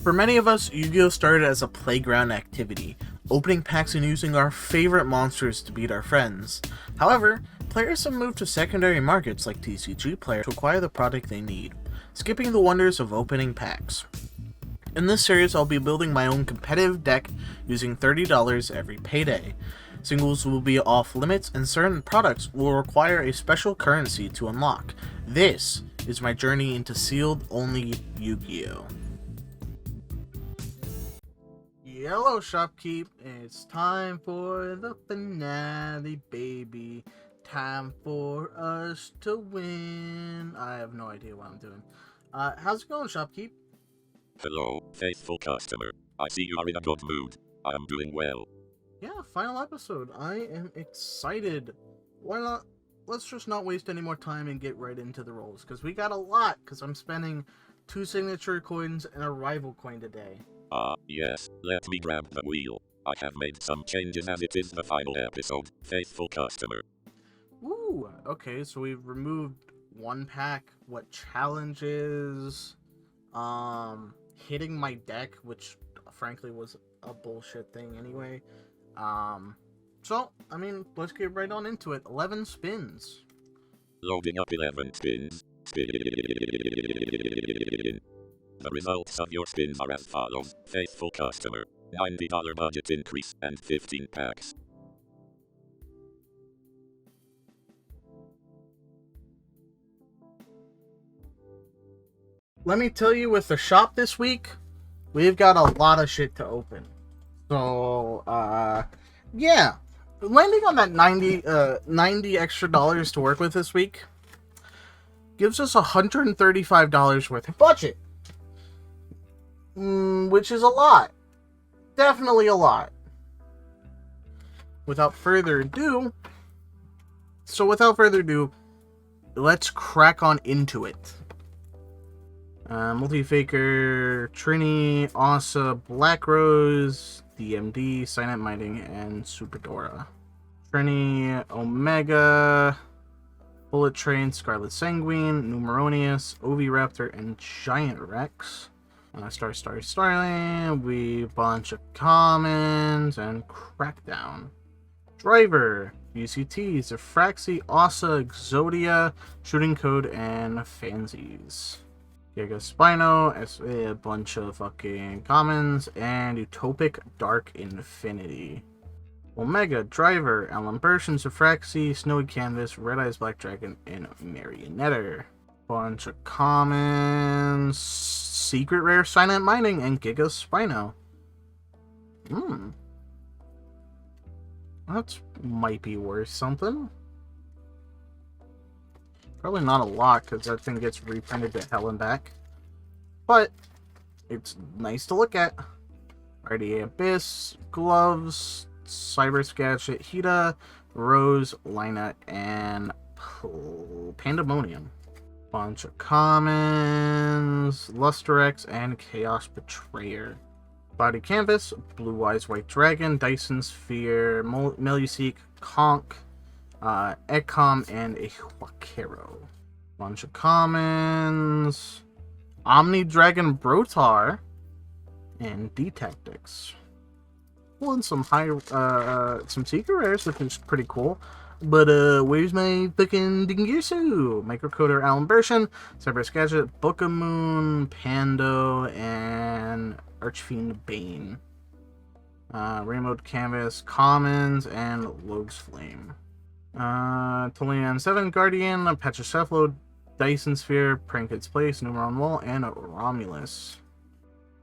For many of us, Yu-Gi-Oh! Started as a playground activity, opening packs and using our favorite monsters to beat our friends. However, players have moved to secondary markets like TCG Player to acquire the product they need, skipping the wonders of opening packs. In this series, I'll be building my own competitive deck using $30 every payday. Singles will be off limits, and certain products will require a special currency to unlock. This is my journey into sealed-only Yu-Gi-Oh! Hello, Shopkeep. It's time for the finale, baby. Time for us to win. I have no idea what I'm doing. How's it going, Shopkeep? Hello, faithful customer. I see you are in a good mood. I am doing well. Yeah, final episode. I am excited. Why not? Let's just not waste any more time and get right into the rolls, because we got a lot, because I'm spending 2 signature coins and a rival coin today. Yes, let me grab the wheel. I have made some changes as it is the final episode, faithful customer. Ooh, okay, so we've removed 1 pack. What challenges? Hitting my deck, which frankly was a bullshit thing anyway. So, I mean, let's get right on into it. 11 spins. Loading up 11 spins. Spin. The results of your spins are as follows, faithful customer. $90 budget increase and 15 packs. Let me tell you, with the shop this week, we've got a lot of shit to open. So, yeah. Landing on that 90 extra dollars to work with this week gives us $135 worth of budget. Which is a lot. Definitely a lot. Without further ado, let's crack on into it. Multi-Faker, Trini, Asa, Black Rose, DMD, Silent Mining, and Superdora. Trini, Omega, Bullet Train, Scarlet Sanguine, Numeronius, Oviraptor, and Giant Rex. Starling, we bunch of commons, and Crackdown. Driver, UCT, Zefraxi, Asa, Exodia, Shooting Code, and Fansies. Giga Spino, a bunch of fucking commons, and Utopic Dark Infinity. Omega, Driver, Alan Burschen, Zefraxi, Snowy Canvas, Red Eyes Black Dragon, and Marionetter. Bunch of commons, Secret Rare Silent Mining, and Giga Spino. That might be worth something. Probably not a lot, because that thing gets reprinted to hell and back. But it's nice to look at. RDA Abyss, Gloves, Cyber Sketch, Hida, Rose, Lina, and Pandemonium. Bunch of commons, Lusterex, and Chaos Betrayer. Body Canvas, Blue Eyes White Dragon, Dyson Sphere, Meluseek, Conk, Ekcom, and a Huaquero. Bunch of commons, Omni Dragon Brotar, and D-Tactics. Well, and some some secret rares, which is pretty cool. But, where's my fucking Dingirsu? Microcoder Alan Burschen, Cyber Sketchet, Book of Moon, Pando, and Archfiend Bane. Rainbow Canvas, Commons, and Logue's Flame. Tolian 7, Guardian, Petrocephalo, Dyson Sphere, Prankhead's Place, Numeron Wall, and Romulus.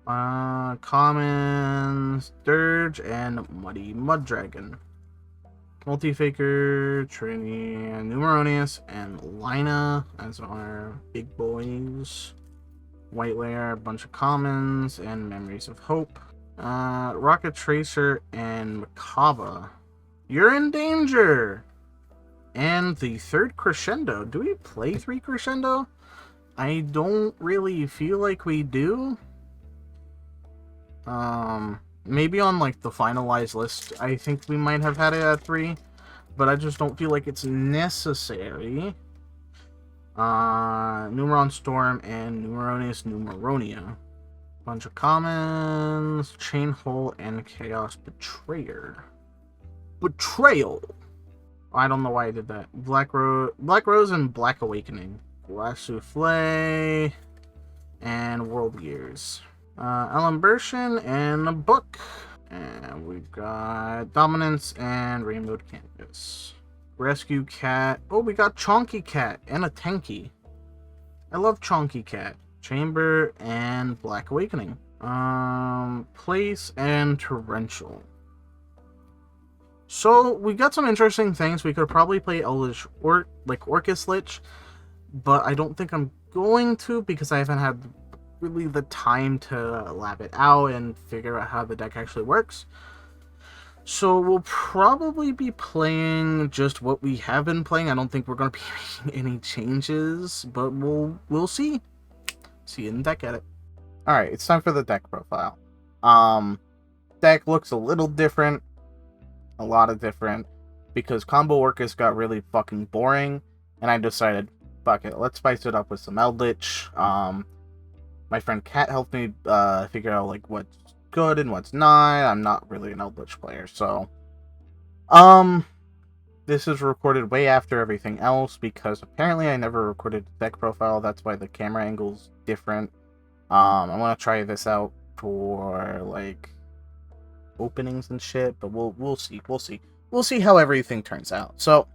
Commons, Dirge, and Muddy Mud Dragon. Multi-Faker, Trini, Numeronius, and Lina as our big boys. White Layer, a bunch of commons, and Memories of Hope. Rocket Tracer, and Makaba. You're in danger! And the 3rd Crescendo. Do we play 3 Crescendo? I don't really feel like we do. Maybe on like the finalized list, I think we might have had it at 3, but I just don't feel like it's necessary. Numeron Storm and Numeronius Numeronia. Bunch of commons, Chain Hole, and Chaos Betrayer. Betrayal! I don't know why I did that. Black Rose and Black Awakening. Glass Souffle, and World Years. Alimbertion and a book. And we've got Dominance and Rainbowed Canvas. Rescue Cat. Oh, we got Chonky Cat and a Tenki. I love Chonky Cat. Chamber and Black Awakening. Place and Torrential. So we got some interesting things. We could probably play Eldritch or like Orcus Lich, but I don't think I'm going to because I haven't had really the time to lab it out and figure out how the deck actually works. So we'll probably be playing just what we have been playing. I don't think we're going to be making any changes, but we'll see. See you in deck edit. Alright, it's time for the deck profile. Deck looks a little different. A lot of different. Because Combo Orcus got really fucking boring. And I decided, fuck it, let's spice it up with some Eldritch. My friend Kat helped me figure out like what's good and what's not. I'm not really an Eldritch player, so this is recorded way after everything else because apparently I never recorded the deck profile. That's why the camera angle's different. I want to try this out for like openings and shit, but we'll see how everything turns out. So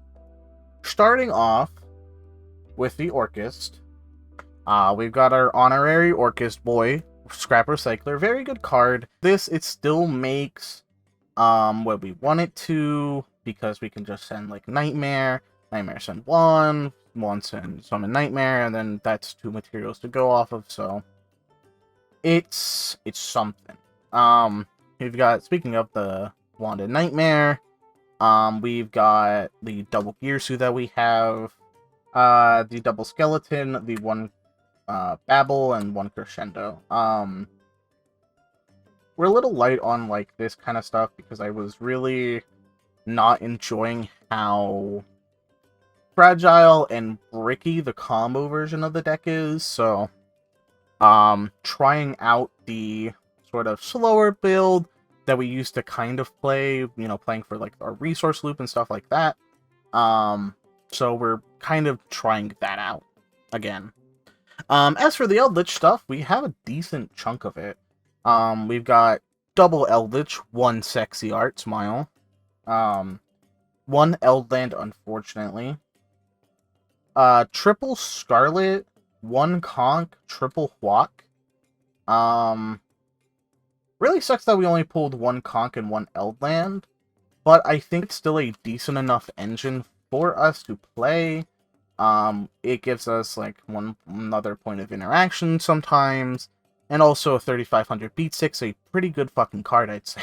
starting off with the Orcust. We've got our honorary Orcust boy, Scrap Recycler. Very good card. It still makes what we want it to, because we can just send like Nightmare send one send Summon Nightmare, and then that's 2 materials to go off of, so it's something. We've got, speaking of the Wanded Nightmare, we've got the double Gear Suit that we have, the double Skeleton, the one Babel, and one Crescendo. We're a little light on like this kind of stuff because I was really not enjoying how fragile and bricky the combo version of the deck is, so trying out the sort of slower build that we used to kind of play, you know, playing for like our resource loop and stuff like that. So we're kind of trying that out again. As for the Eldritch stuff, we have a decent chunk of it. We've got double Eldritch, 1 Sexy Art Smile, 1 Eldland, unfortunately, triple Scarlet, 1 Conch, triple Hwak. Really sucks that we only pulled 1 Conch and 1 Eldland, but I think it's still a decent enough engine for us to play. It gives us like another point of interaction sometimes, and also a 3500 beat stick, so a pretty good fucking card, I'd say.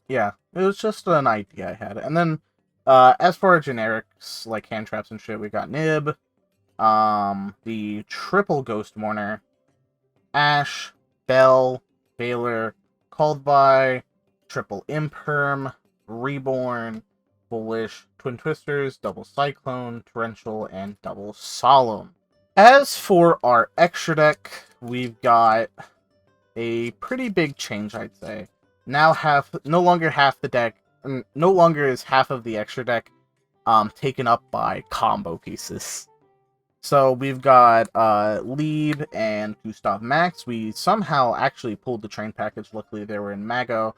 Yeah, it was just an idea I had. And then, as for our generics, like hand traps and shit, we got Nib, the triple Ghost Mourner, Ash, Bell, Baylor, Called By, triple Imperm, Reborn, Bullish, Twin Twisters, double Cyclone, Torrential, and double Solemn. As for our extra deck, we've got a pretty big change, I'd say. Now no longer is half of the extra deck taken up by combo pieces. So we've got Lieb and Gustav Max. We somehow actually pulled the train package. Luckily they were in Mago.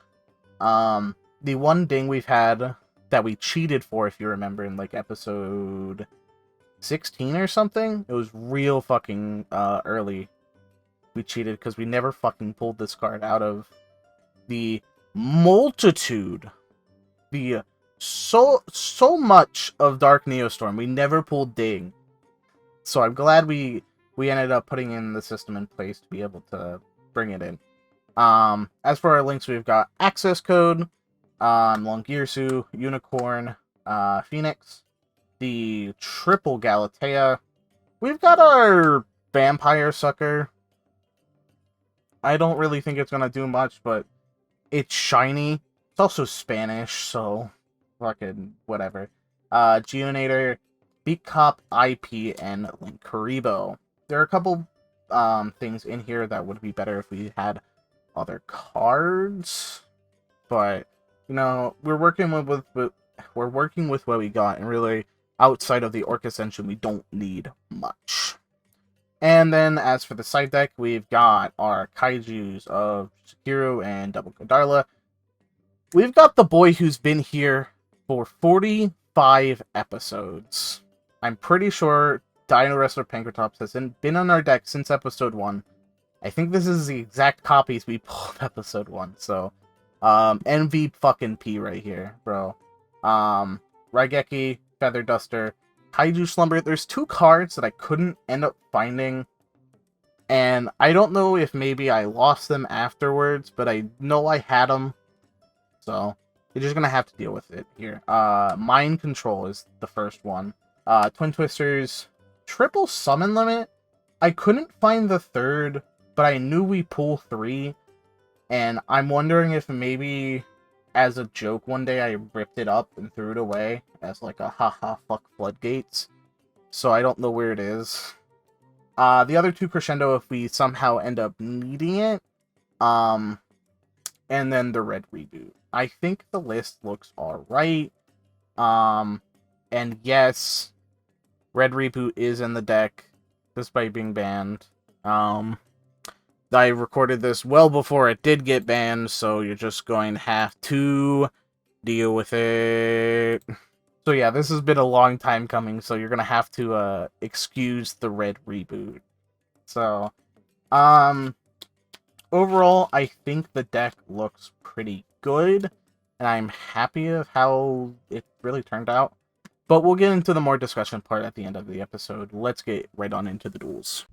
The one ding we've had that we cheated for, if you remember, in like episode 16 or something, it was real fucking early. We cheated because we never fucking pulled this card out of the multitude, the so much of Dark Neostorm. We never pulled Ding, so I'm glad we ended up putting in the system in place to be able to bring it in. As for our links, we've got access code, Longirsu, Unicorn, Phoenix, the triple Galatea. We've got our Vampire Sucker. I don't really think it's gonna do much, but it's shiny. It's also Spanish, so fucking whatever. Geonator, Beat Cop, IP, and Linkuriboh. There are a couple things in here that would be better if we had other cards. But you know, we're working with what we got, and really outside of the Orc Ascension, we don't need much. And then as for the side deck, we've got our Kaijus of Sekiro and Double Godarla. We've got the boy who's been here for 45 episodes. I'm pretty sure Dino Wrestler Pankratops has been on our deck since episode 1. I think this is the exact copies we pulled episode 1, so MV fucking P right here, bro. Raigeki, Feather Duster, Kaiju Slumber. There's 2 cards that I couldn't end up finding, and I don't know if maybe I lost them afterwards, but I know I had them, so you're just gonna have to deal with it here. Mind Control is the first one. Twin Twisters, Triple Summon Limit. I couldn't find the third, but I knew we pull 3, and I'm wondering if maybe as a joke one day I ripped it up and threw it away as like a haha fuck floodgates. So I don't know where it is. The other 2 Crescendo if we somehow end up needing it. And then the Red Reboot. I think the list looks alright. And yes, Red Reboot is in the deck, despite being banned. I recorded this well before it did get banned, so you're just going to have to deal with it. So yeah, this has been a long time coming, so you're going to have to excuse the Red Reboot. So, overall, I think the deck looks pretty good, and I'm happy of how it really turned out. But we'll get into the more discussion part at the end of the episode. Let's get right on into the duels.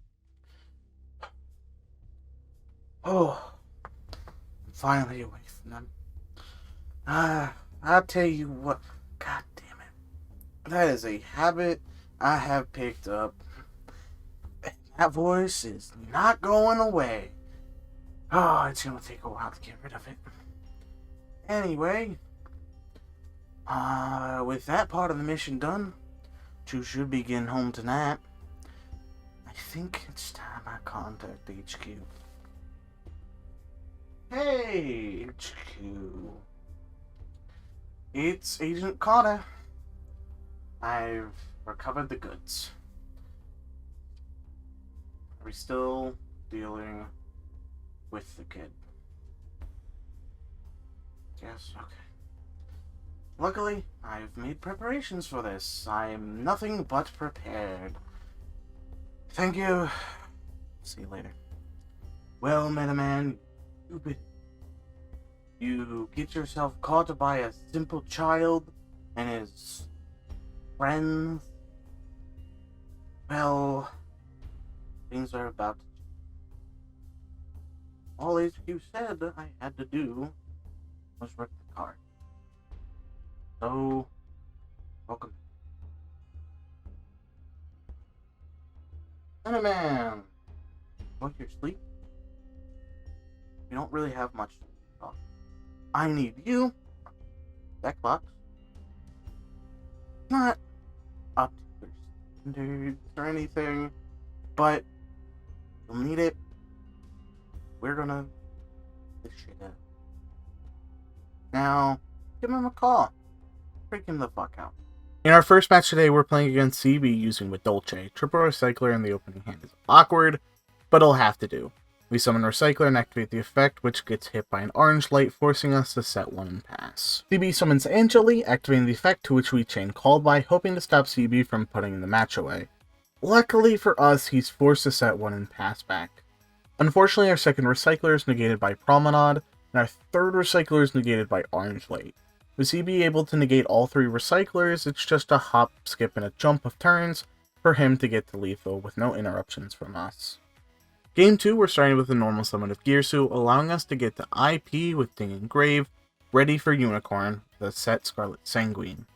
Oh, I'm finally away from them. I'll tell you what. God damn it. That is a habit I have picked up. That voice is not going away. Oh, it's gonna take a while to get rid of it. Anyway, with that part of the mission done, you should be getting home tonight. I think it's time I contact HQ. Hey, HQ. It's Agent Connor. I've recovered the goods. Are we still dealing with the kid? Yes, okay. Luckily, I've made preparations for this. I'm nothing but prepared. Thank you. See you later. Well, Metaman, you get yourself caught by a simple child and his friends. Well, things are about to change. All HQ said I had to do was rip the card. So, welcome. Metaman, want your sleep? You don't really have much to talk. I need you. Deck box. Not up to your standards or anything, but you'll need it. We're gonna get this shit out. Now, give him a call. Freak him the fuck out. In our first match today, we're playing against CB using with Dolce. Triple Recycler in the opening hand is awkward, but it'll have to do. We summon Recycler and activate the effect, which gets hit by an orange light, forcing us to set 1 and pass. CB summons Angeli, activating the effect, to which we chain Called By, hoping to stop CB from putting the match away. Luckily for us, he's forced to set 1 and pass back. Unfortunately, our second Recycler is negated by Promenade, and our third Recycler is negated by Orange Light. With CB able to negate all 3 Recyclers, it's just a hop, skip, and a jump of turns for him to get to lethal with no interruptions from us. Game 2, we're starting with a normal summon of Gearsu, allowing us to get to IP with Ding and Grave, ready for Unicorn, the set Scarlet Sanguine.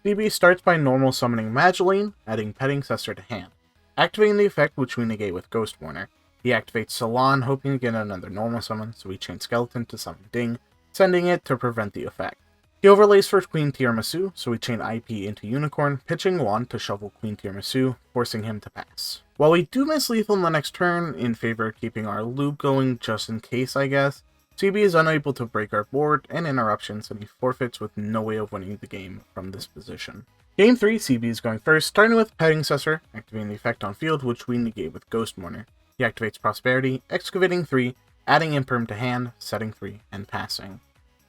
CB starts by normal summoning Mageline, adding Petting Cester to hand. Activating the effect, which we negate with Ghost Warner. He activates Salon, hoping to get another normal summon, so we chain Skeleton to summon Ding, sending it to prevent the effect. He overlays for Queen Tiramisu, so we chain IP into Unicorn, pitching 1 to shuffle Queen Tiramisu, forcing him to pass. While we do miss lethal in the next turn, in favor of keeping our loop going just in case I guess, CB is unable to break our board and interruptions, and he forfeits with no way of winning the game from this position. Game 3, CB is going first, starting with Predecessor, activating the effect on field, which we negate with Ghost Mourner. He activates Prosperity, excavating 3, adding Imperm to hand, setting 3, and passing.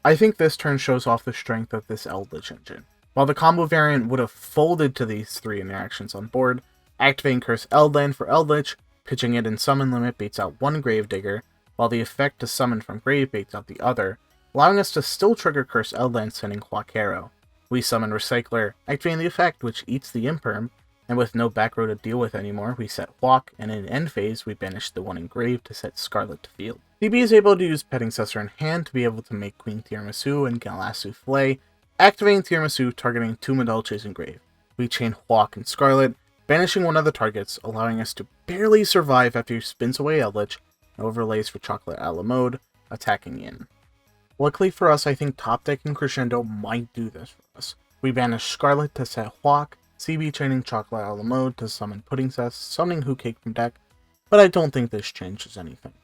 I think this turn shows off the strength of this Eldritch engine. While the combo variant would have folded to these 3 interactions on board, activating Curse Eldland for Eldritch, pitching it in Summon Limit baits out 1 Gravedigger, while the effect to summon from Grave baits out the other, allowing us to still trigger Curse Eldland sending Quaquero. We summon Recycler, activating the effect which eats the Imperm, and with no back row to deal with anymore, we set Walk, and in end phase, we banish the one in Grave to set Scarlet to field. CB is able to use Predecessor in hand to be able to make Queen Tiramisu and Galassu Flay, activating Tiramisu targeting 2 Medulches in Grave. We chain Walk and Scarlet, banishing one of the targets, allowing us to barely survive after he spins away Eldritch, and overlays for Chocolate a la mode, attacking in. Luckily for us, I think top deck and Crescendo might do this for us. We banish Scarlet to set Walk, CB chaining Chocolate a la mode to summon Pudding Cess, summoning Hoot Cake from deck, but I don't think this changes anything.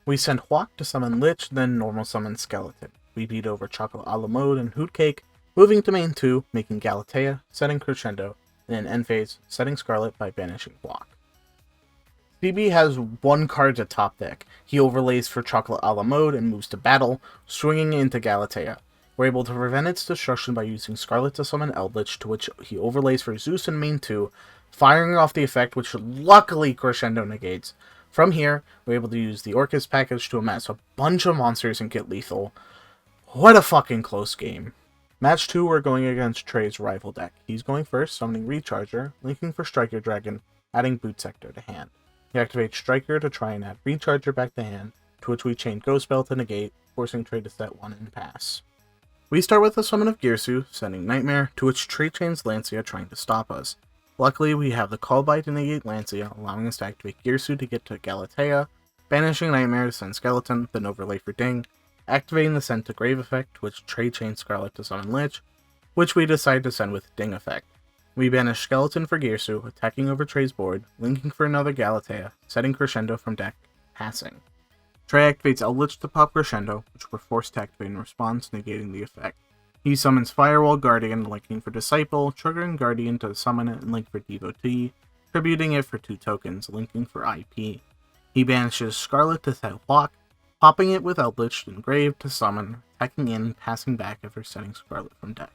We send Walk to summon Lich, then normal summon Skeleton. We beat over Chocolate a la mode and Hoot Cake, moving to main 2, making Galatea, setting Crescendo, and in end phase, setting Scarlet by banishing Walk. CB has 1 card to top deck. He overlays for Chocolate a la mode and moves to battle, swinging into Galatea. We're able to prevent its destruction by using Scarlet to summon Eldritch, to which he overlays for Zeus in main 2, firing off the effect which luckily Crescendo negates. From here, we're able to use the Orcus package to amass a bunch of monsters and get lethal. What a fucking close game. Match 2, we're going against Trey's rival deck. He's going first, summoning Recharger, linking for Striker Dragon, adding Boot Sector to hand. He activates Striker to try and add Recharger back to hand, to which we chain Ghost Bell to negate, forcing Trey to set 1 and pass. We start with a summon of Girsu, sending Nightmare, to which Trey chains Lancia trying to stop us. Luckily, we have the Call Bite to negate Lancia, allowing us to activate Girsu to get to Galatea, banishing Nightmare to send Skeleton, then overlay for Ding, activating the Send to Grave effect, which Trey chains Scarlet to summon Lich, which we decide to send with Ding effect. We banish Skeleton for Girsu, attacking over Trey's board, linking for another Galatea, setting Crescendo from deck, passing. Trey activates Eldritch to pop Crescendo, which we're forced to activate in response, negating the effect. He summons Firewall Guardian, linking for Disciple, triggering Guardian to summon it and link for Devotee, tributing it for 2 tokens, linking for IP. He banishes Scarlet to set Walk, popping it with Eldritch and Grave to summon, attacking in, passing back after setting Scarlet from deck.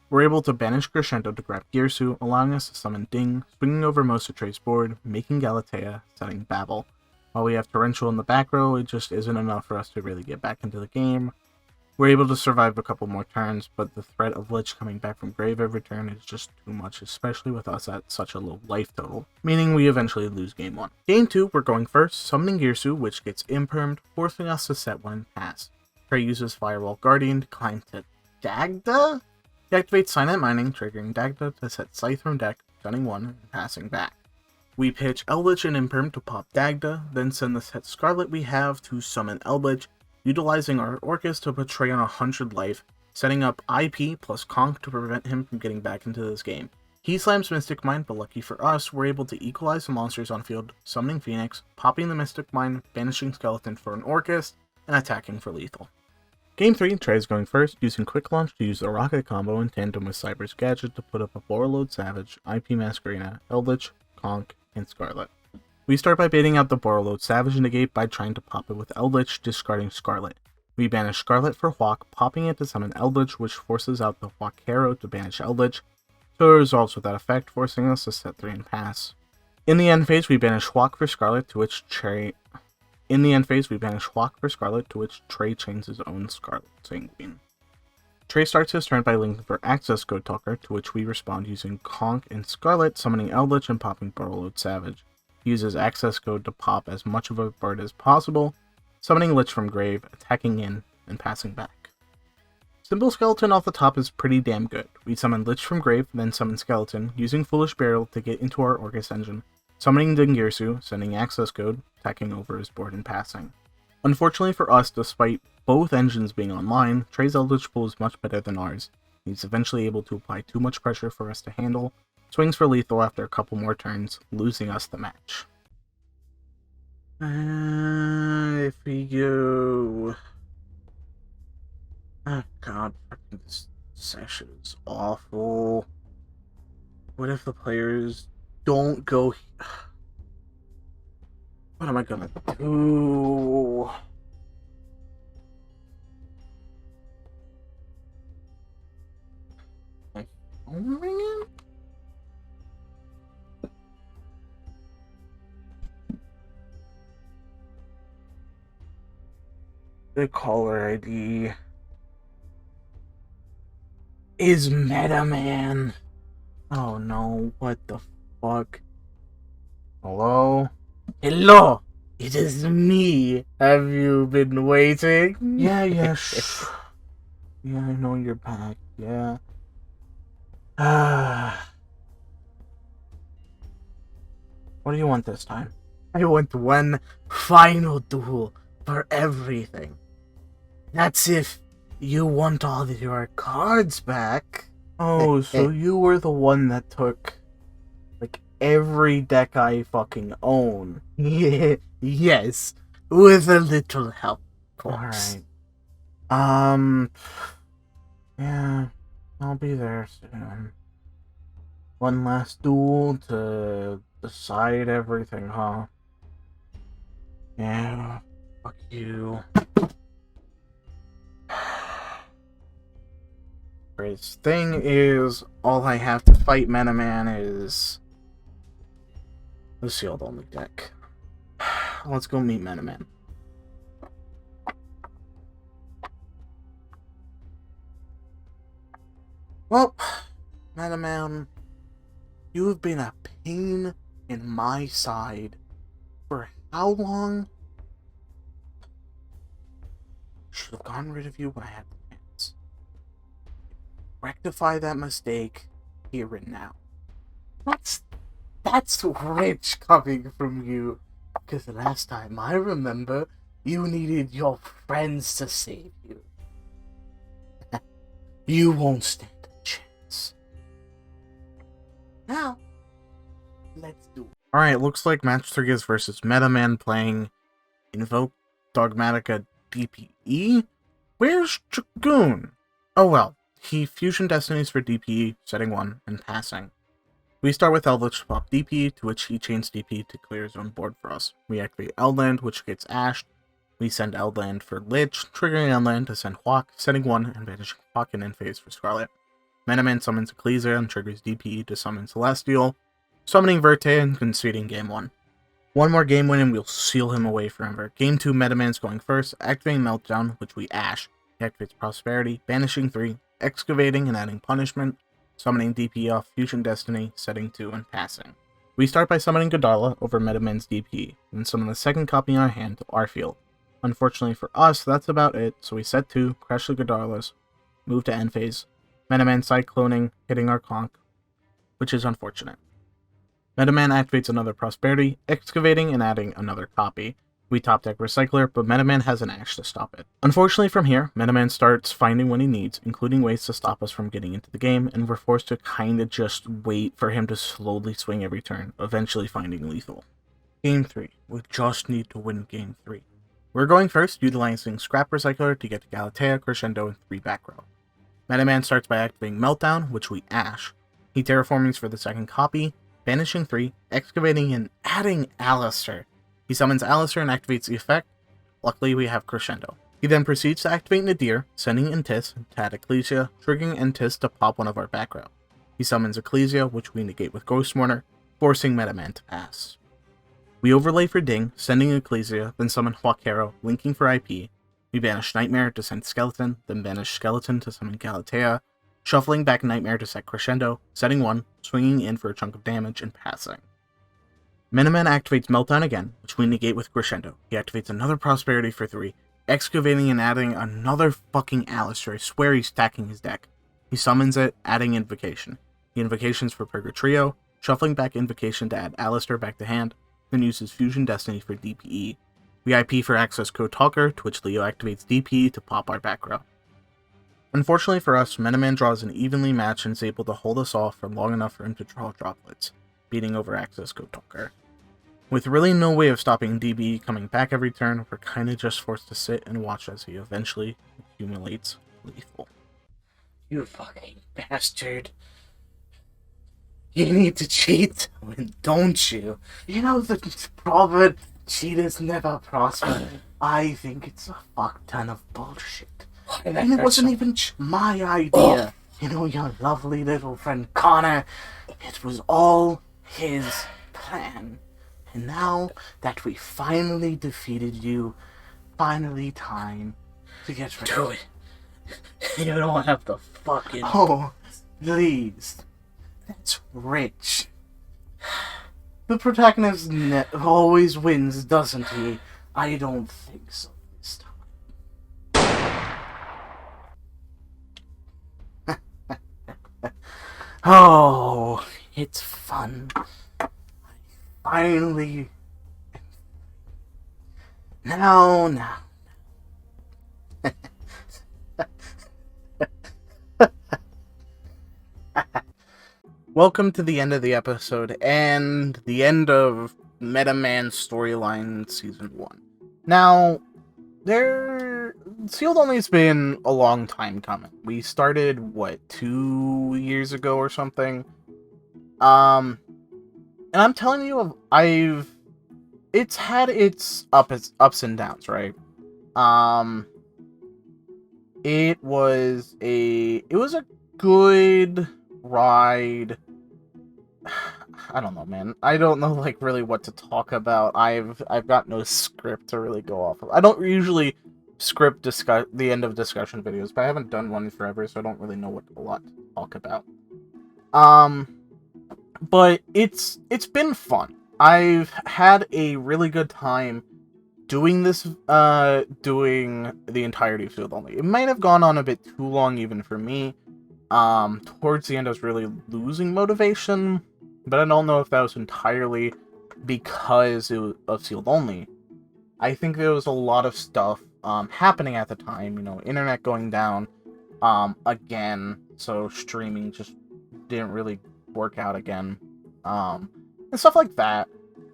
We're able to banish Crescendo to grab Girsu, allowing us to summon Ding, swinging over most of Trey's board, making Galatea, setting Babel. While we have Torrential in the back row, it just isn't enough for us to really get back into the game. We're able to survive a couple more turns, but the threat of Lich coming back from Grave every turn is just too much, especially with us at such a low life total, meaning we eventually lose game 1. Game 2, we're going first, summoning Girsu, which gets impermed, forcing us to set 1 and pass. Trey uses Firewall Guardian to climb to Dagda? He activates Silent Mining, triggering Dagda to set Scythe from deck, gunning 1 and passing back. We pitch Eldritch and Imperm to pop Dagda, then send the set Scarlet we have to summon Eldritch, utilizing our Orcus to put Trey on 100 life, setting up IP plus Conk to prevent him from getting back into this game. He slams Mystic Mine, but lucky for us, we're able to equalize the monsters on field, summoning Phoenix, popping the Mystic Mine, banishing Skeleton for an Orcus, and attacking for lethal. Game 3, Trey is going first, using Quick Launch to use the Rocket combo in tandem with Cyber's Gadget to put up a Borreload Savage, IP Masquerena, Eldritch, Conk, and Scarlet. We start by baiting out the Borreload Savage negate by trying to pop it with Eldritch, discarding Scarlet. We banish Scarlet for Hawk, popping it to summon Eldritch, which forces out the Quaquero to banish Eldritch, so it resolves with that effect, forcing us to set 3 and pass. In the end phase, we banish Hawk for Scarlet, to which Trey chains his own Scarlet Sanguine. Trey starts his turn by linking for Access Code Talker, to which we respond using Conk and Scarlet, summoning Eldritch and popping Borreload Savage. He uses Access Code to pop as much of a bird as possible, summoning Lich from Grave, attacking in, and passing back. Simple Skeleton off the top is pretty damn good. We summon Lich from Grave, then summon Skeleton, using Foolish Burial to get into our Orcus engine, summoning Dingirsu, sending Access Code, attacking over his board and passing. Unfortunately for us, despite both engines being online, Trey's Eldritch Pool is much better than ours. He's eventually able to apply too much pressure for us to handle, swings for lethal after a couple more turns, losing us the match. If we go... Oh god, this session is awful. What if the players don't go... What am I gonna do? My phone ringing? The caller ID is Metaman. Oh no, what the fuck? Hello? Hello! It is me! Have you been waiting? Yeah, yeah, shh. Yeah, I know you're back, yeah. What do you want this time? I want one final duel for everything. That's if you want all of your cards back. Oh, so you were the one that took, like, every deck I fucking own. Yeah, yes, with a little help, of course. Alright. Yeah, I'll be there soon. One last duel to decide everything, huh? Yeah, fuck you. His thing is, all I have to fight Metaman is the sealed only deck. Let's go meet Metaman. Well, Metaman, you have been a pain in my side for how long? Should have gotten rid of you when I had the chance. Rectify that mistake here and now. That's rich coming from you. Because the last time I remember, you needed your friends to save you. You won't stand a chance. Now, let's do it. Alright, looks like match 3 is versus Metaman playing Invoke Dogmatica DPE? Where's Dragoon? Oh well, he Fusion Destinies for DPE, setting 1, and passing. We start with Eldritch Pop DP, to which he chains DP to clear his own board for us. We activate Eldland, which gets ashed. We send Eldland for Lich, triggering Eldland to send Hawk, setting 1, and banishing Hawk in end phase for Scarlet. Metaman summons Ecclesia and triggers DP to summon Celestial, summoning Verte and conceding game 1. One more game win and we'll seal him away forever. Game 2, Metaman's going first, activating Meltdown, which we ash. He activates Prosperity, banishing 3, excavating and adding Punishment, summoning DP off Fusion Destiny, setting 2, and passing. We start by summoning Godala over Metaman's DP, and summon the second copy in our hand to our field. Unfortunately for us, that's about it, so we set 2, crash the Godalas, move to end phase, Metaman cycloning, hitting our conch, which is unfortunate. Metaman activates another Prosperity, excavating and adding another copy. We top deck Recycler, but Metaman has an Ash to stop it. Unfortunately from here, Metaman starts finding what he needs, including ways to stop us from getting into the game, and we're forced to kinda just wait for him to slowly swing every turn, eventually finding lethal. Game 3. We just need to win Game 3. We're going first, utilizing Scrap Recycler to get to Galatea, Crescendo, and 3 back row. Metaman starts by activating Meltdown, which we ash. He terraformings for the second copy, banishing 3, excavating, and adding Alistair. He summons Alistair and activates the effect. Luckily, we have Crescendo. He then proceeds to activate Nadir, sending Entis to add Ecclesia, triggering Entis to pop one of our back row. He summons Ecclesia, which we negate with Ghost Mourner, forcing Metaman to pass. We overlay for Ding, sending Ecclesia, then summon Hawkero, linking for IP. We banish Nightmare to send Skeleton, then banish Skeleton to summon Galatea, shuffling back Nightmare to set Crescendo, setting 1, swinging in for a chunk of damage, and passing. Metaman activates Meltdown again, which we negate with Crescendo. He activates another Prosperity for 3, excavating and adding another fucking Alistair. I swear he's stacking his deck. He summons it, adding Invocation. He Invocations for Purgatrio, shuffling back Invocation to add Alistair back to hand, then uses Fusion Destiny for DPE. VIP for access code Talker, to which Leo activates DP to pop our back row. Unfortunately for us, Metaman draws an evenly match and is able to hold us off for long enough for him to draw droplets, beating over access code Talker. With really no way of stopping DB coming back every turn, we're kinda just forced to sit and watch as he eventually accumulates lethal. You fucking bastard. You need to cheat, don't you? You know the proverb, cheaters never prosper. I think it's a fuck ton of bullshit. And it wasn't even my idea. You know, your lovely little friend Connor, it was all his plan. And now that we finally defeated you, finally time to get rid of it. You don't have to fucking... Oh, please. That's rich. The protagonist always wins, doesn't he? I don't think so this time. Oh, it's fun. Finally. Now. Welcome to the end of the episode and the end of Metaman storyline season 1. Now, Sealed Only's been a long time coming. We started, 2 years ago or something? And I'm telling you, it's had its ups and downs, right? It was a good ride. I don't know, man. I don't know, really what to talk about. I've got no script to really go off of. I don't usually script the end of discussion videos, but I haven't done one forever, so I don't really know a lot to talk about. But it's been fun. I've had a really good time doing this, doing the entirety of Sealed Only. It might have gone on a bit too long even for me. Towards the end I was really losing motivation, but I don't know if that was entirely because of Sealed Only. I think there was a lot of stuff, happening at the time, internet going down, again, so streaming just didn't really work out again, and stuff like that.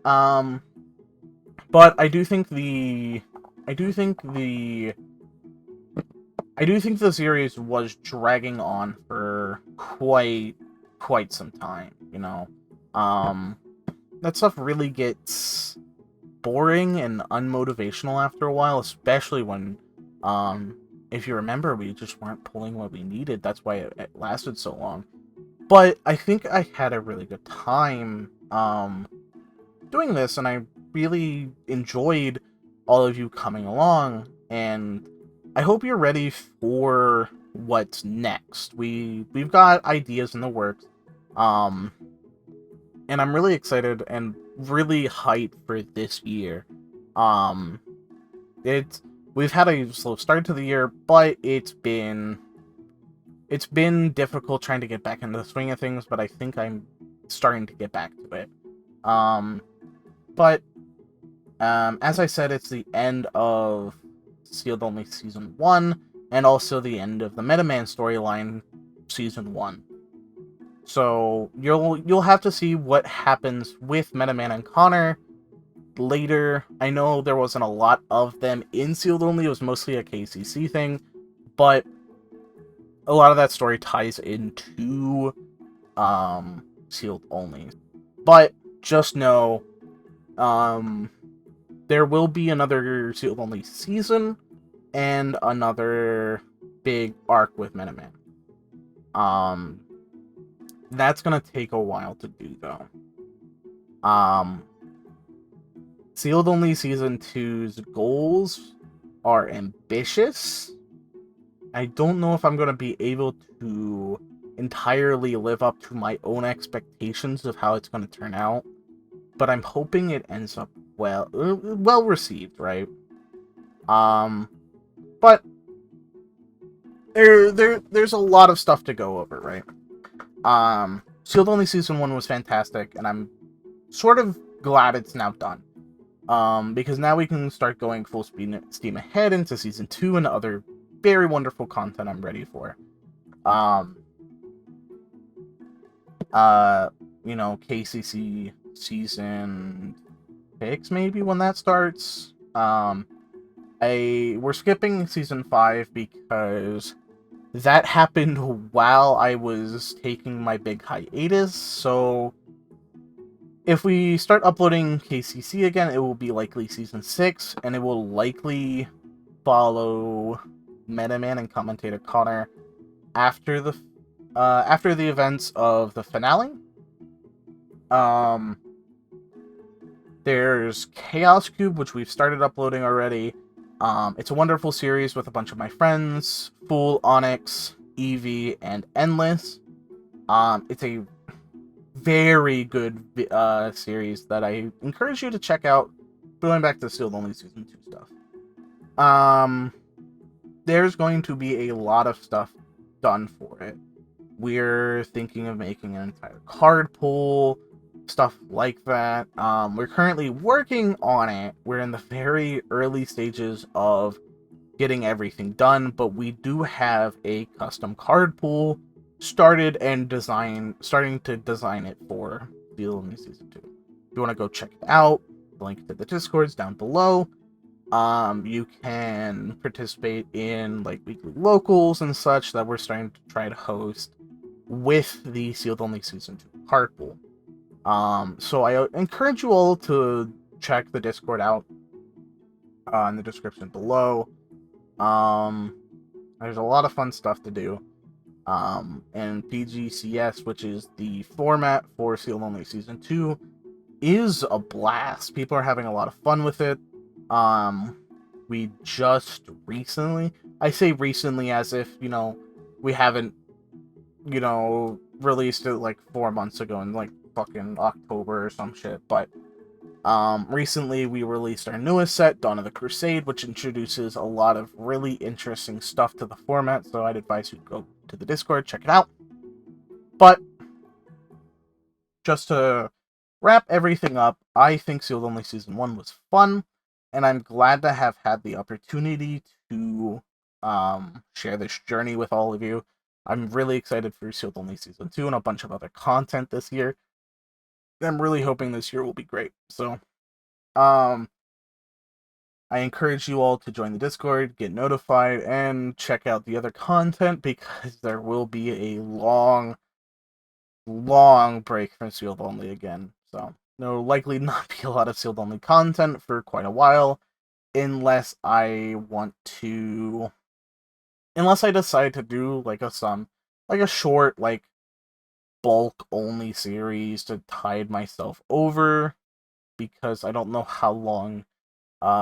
But I do think the series was dragging on for quite some time, That stuff really gets boring and unmotivational after a while, especially when, if you remember, we just weren't pulling what we needed. That's why it lasted so long. But I think I had a really good time, doing this, and I really enjoyed all of you coming along, and I hope you're ready for what's next. We've got ideas in the works, and I'm really excited and really hyped for this year. We've had a slow start to the year, but it's been difficult trying to get back into the swing of things, but I think I'm starting to get back to it. But as I said, it's the end of Sealed Only Season 1, and also the end of the Metaman storyline Season 1. So you'll have to see what happens with Metaman and Connor later. I know there wasn't a lot of them in Sealed Only, it was mostly a KCC thing, but a lot of that story ties into Sealed Only. But just know, there will be another Sealed Only season and another big arc with Metaman. That's gonna take a while to do, though. Sealed Only Season 2's goals are ambitious. I don't know if I'm gonna be able to entirely live up to my own expectations of how it's gonna turn out, but I'm hoping it ends up well received, right? But there's a lot of stuff to go over, right? Sealed Only Season 1 was fantastic, and I'm sort of glad it's now done. Because now we can start going full steam ahead into Season 2 and other very wonderful content I'm ready for. KCC Season 6, maybe, when that starts. We're skipping Season 5 because that happened while I was taking my big hiatus, so if we start uploading KCC again, it will be likely Season 6, and it will likely follow Metaman and Commentator Connor after the events of the finale. There's Chaos Cube, which we've started uploading already. It's a wonderful series with a bunch of my friends, Fool, Onyx, Eevee, and Endless. It's a very good series that I encourage you to check out, going back to Sealed Only Season 2 stuff. There's going to be a lot of stuff done for it. We're thinking of making an entire card pool, stuff like that. We're currently working on it. We're in the very early stages of getting everything done, but we do have a custom card pool started and starting to design it for Sealed Only Season 2. If you want to go check it out, the link to the Discord's down below. You can participate in like weekly locals and such that we're starting to try to host with the Sealed Only Season 2 card pool. So I encourage you all to check the Discord out in the description below. There's a lot of fun stuff to do. And PGCS, which is the format for Sealed Only Season 2, is a blast. People are having a lot of fun with it. We just recently, I say recently as if, we haven't, released it like 4 months ago in like fucking October or some shit, but recently we released our newest set, Dawn of the Crusade, which introduces a lot of really interesting stuff to the format, so I'd advise you go to the Discord, check it out. But just to wrap everything up, I think Sealed Only Season 1 was fun, and I'm glad to have had the opportunity to share this journey with all of you. I'm really excited for Sealed Only Season 2 and a bunch of other content this year. I'm really hoping this year will be great. So, I encourage you all to join the Discord, get notified, and check out the other content, because there will be a long break from Sealed Only again. So, there will likely not be a lot of Sealed Only content for quite a while, unless I decide to do like a short, like, bulk only series to tide myself over, because I don't know how long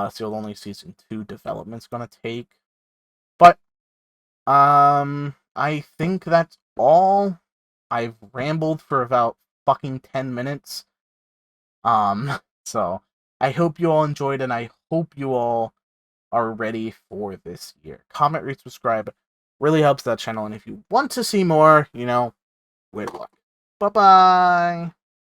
Sealed Only Season 2 development's gonna take. But I think that's all. I've rambled for about fucking 10 minutes. So I hope you all enjoyed, and I hope you all are ready for this year. Comment, rate, subscribe. Really helps that channel, and if you want to see more, good luck. Bye-bye!